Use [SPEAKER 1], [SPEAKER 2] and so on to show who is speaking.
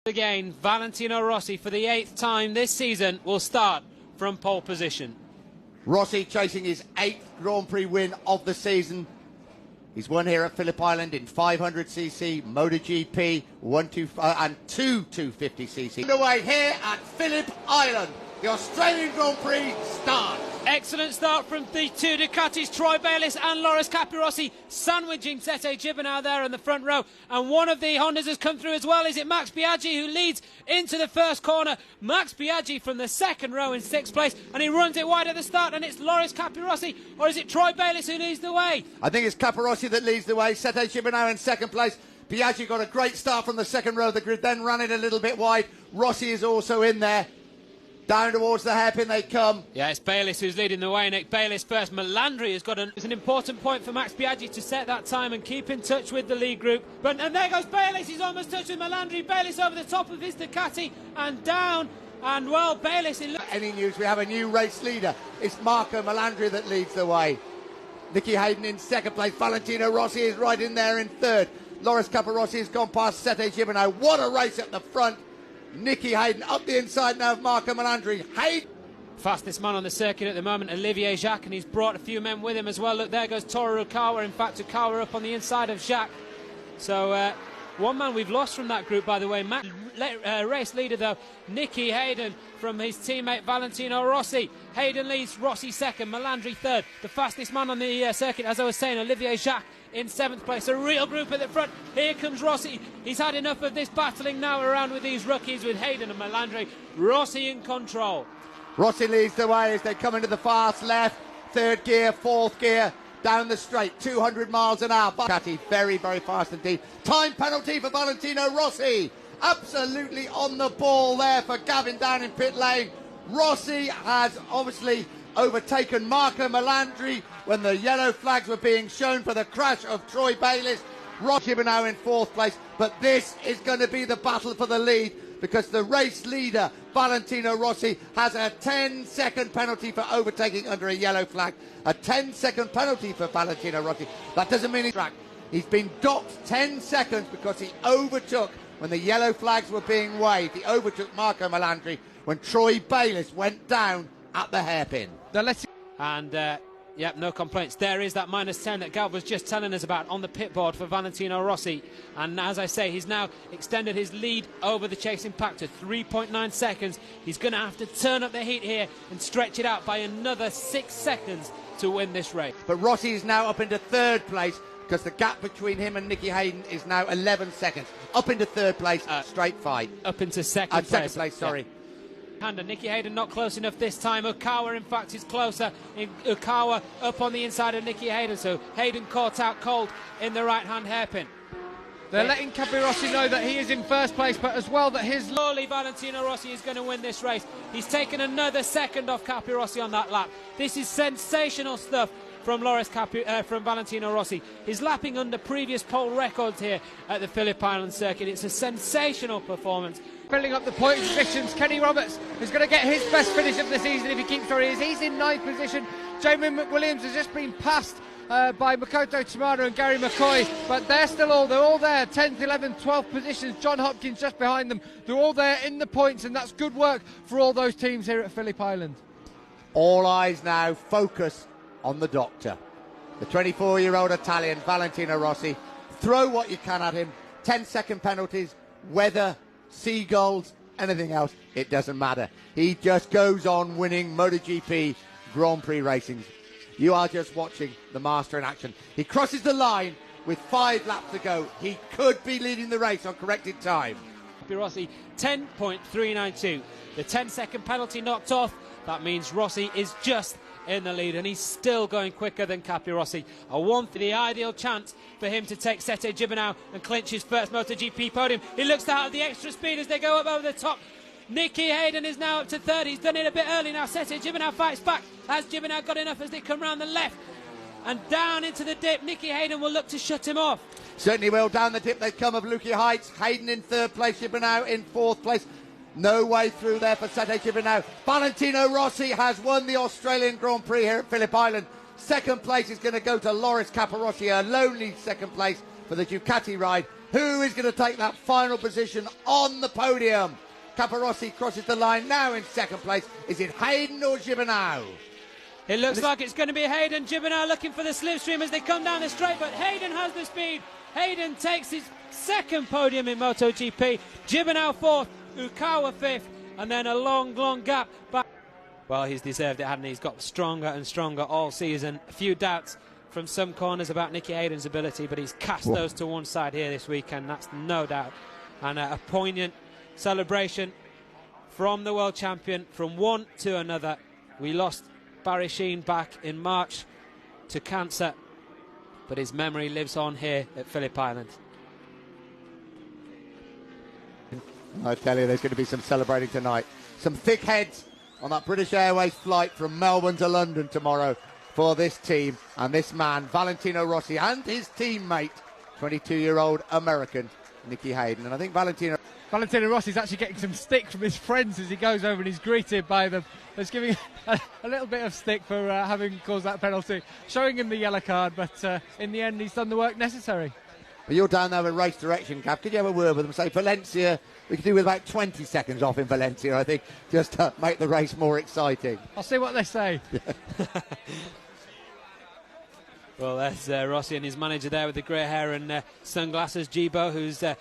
[SPEAKER 1] Again, Valentino Rossi, for the 8th time this season, will start from pole position.
[SPEAKER 2] Rossi chasing his 8th Grand Prix win of the season. He's won here at Phillip Island in 500cc, MotoGP, and two 250cc. Underway here at Phillip Island, the Australian Grand Prix starts.
[SPEAKER 1] Excellent start from the two Ducatis, Troy Bayliss and Loris Capirossi, sandwiching Tete Gibernau there in the front row. And one of the Hondas has come through as well. Is it Max Biaggi who leads into the first corner? Max Biaggi from the second row in 6th place, and he runs it wide at the start, and it's Loris Capirossi, or is it Troy Bayliss who leads the way?
[SPEAKER 2] I think it's Capirossi that leads the way. Tete Gibernau in 2nd place. Biaggi got a great start from the second row of the grid, then ran it a little bit wide. Rossi is also in there. Down towards the hairpin they come.
[SPEAKER 1] Yeah, it's Bayliss who's leading the way. Nick Bayliss first. Melandri has got it's an important point for Max Biaggi to set that time and keep in touch with the lead group. And there goes Bayliss. He's almost touched with Melandri. Bayliss over the top of his Ducati and down. And well, Bayliss in...
[SPEAKER 2] Any news? We have a new race leader. It's Marco Melandri that leads the way. Nicky Hayden in 2nd place. Valentino Rossi is right in there in 3rd. Loris Capirossi has gone past Tete Gibernau. What a race at the front. Nicky Hayden up the inside now of Marco Melandri. Hayden.
[SPEAKER 1] Fastest man on the circuit at the moment, Olivier Jacques, and he's brought a few men with him as well. Look, there goes Toru Okawa. In fact, Okawa up on the inside of Jacques. So one man we've lost from that group, by the way. Race leader, though, Nicky Hayden from his teammate Valentino Rossi. Hayden leads, Rossi 2nd, Melandri 3rd. The fastest man on the circuit, as I was saying, Olivier Jacques in 7th place. A real group at the front. Here comes Rossi. He's had enough of this battling now around with these rookies, with Hayden and Melandri. Rossi in control.
[SPEAKER 2] Rossi leads the way as they come into the fast left. 3rd gear, 4th gear, down the straight, 200 miles an hour. Ducati very, very fast indeed. Time penalty for Valentino Rossi. Absolutely on the ball there for Gavin down in pit lane. Rossi has obviously overtaken Marco Melandri when the yellow flags were being shown for the crash of Troy Bayliss. Rossi now in 4th place, but this is going to be the battle for the lead because the race leader, Valentino Rossi, has a 10-second penalty for overtaking under a yellow flag. A 10-second penalty for Valentino Rossi. That doesn't mean he's track. He's been docked 10 seconds because he overtook when the yellow flags were being waved. He overtook Marco Melandri when Troy Bayliss went down at the hairpin.
[SPEAKER 1] And yep, no complaints. There is that -10 that Gav was just telling us about on the pit board for Valentino Rossi. And as I say, he's now extended his lead over the chasing pack to 3.9 seconds. He's going to have to turn up the heat here and stretch it out by another 6 seconds to win this race.
[SPEAKER 2] But Rossi is now up into 3rd place because the gap between him and Nicky Hayden is now 11 seconds. Up into 3rd place, straight fight.
[SPEAKER 1] Up into 2nd place.
[SPEAKER 2] 2nd place, sorry.
[SPEAKER 1] Yeah. Nicky Hayden not close enough this time. Okawa, in fact, is closer. Okawa up on the inside of Nicky Hayden, so Hayden caught out cold in the right-hand hairpin.
[SPEAKER 3] They're letting Capirossi know that he is in 1st place, but as well that his...
[SPEAKER 1] Slowly, Valentino Rossi is going to win this race. He's taken another second off Capirossi on that lap. This is sensational stuff from from Valentino Rossi. He's lapping under previous pole records here at the Phillip Island circuit. It's a sensational performance.
[SPEAKER 3] Filling up the point positions, Kenny Roberts is going to get his best finish of the season if he keeps where he is. He's in 9th position. Jamie McWilliams has just been passed by Makoto Tamada and Gary McCoy, but they're all there, 10th, 11th, 12th positions. John Hopkins just behind them. They're all there in the points, and that's good work for all those teams here at Phillip Island.
[SPEAKER 2] All eyes now focus on the doctor. The 24-year-old Italian, Valentino Rossi. Throw what you can at him. 10-second penalties, weather, seagulls, anything else, it doesn't matter. He just goes on winning MotoGP Grand Prix racing. You are just watching the master in action. He crosses the line with 5 laps to go. He could be leading the race on corrected time.
[SPEAKER 1] Rossi 10.392. The 10-second penalty knocked off. That means Rossi is just in the lead, and he's still going quicker than Capirossi. The ideal chance for him to take Tete Gibernau and clinch his first MotoGP podium. He looks to have the extra speed as they go up over the top. Nicky Hayden is now up to 3rd. He's done it a bit early now. Tete Gibernau fights back. Has Gibernau got enough as they come round the left and down into the dip? Nicky Hayden will look to shut him off.
[SPEAKER 2] Certainly will. Down the dip they come of Lucky Heights. Hayden in 3rd place, Gibernau in 4th place. No way through there for Tete Gibernau. Valentino Rossi has won the Australian Grand Prix here at Phillip Island. 2nd place is going to go to Loris Capirossi, a lonely 2nd place for the Ducati ride. Who is going to take that final position on the podium? Caparossi crosses the line now in second place. Is it Hayden or Gibernau?
[SPEAKER 1] It looks like it's going to be Hayden. Gibernau looking for the slipstream as they come down the straight, but Hayden has the speed. Hayden takes his second podium in MotoGP. Gibernau fourth, Ukawa fifth, and then a long, long gap back. Well, he's deserved it, hadn't he? He's got stronger and stronger all season. A few doubts from some corners about Nicky Hayden's ability, but he's cast those to one side here this weekend, that's no doubt. And a poignant celebration from the world champion, from one to another. We lost Barry Sheen back in March to cancer, but his memory lives on here at Phillip Island.
[SPEAKER 2] I tell you, there's going to be some celebrating tonight. Some thick heads on that British Airways flight from Melbourne to London tomorrow for this team and this man, Valentino Rossi, and his teammate, 22-year-old American Nicky Hayden. And I think Valentino
[SPEAKER 3] Rossi's actually getting some stick from his friends as he goes over and he's greeted by them. That's giving a little bit of stick for having caused that penalty, showing him the yellow card, but in the end he's done the work necessary.
[SPEAKER 2] But you're down there in race direction, Gav. Could you have a word with them? Say, Valencia, we could do with about 20 seconds off in Valencia, I think, just to make the race more exciting.
[SPEAKER 3] I'll see what they say.
[SPEAKER 1] Well, there's Rossi and his manager there with the grey hair and sunglasses, Gibo, who's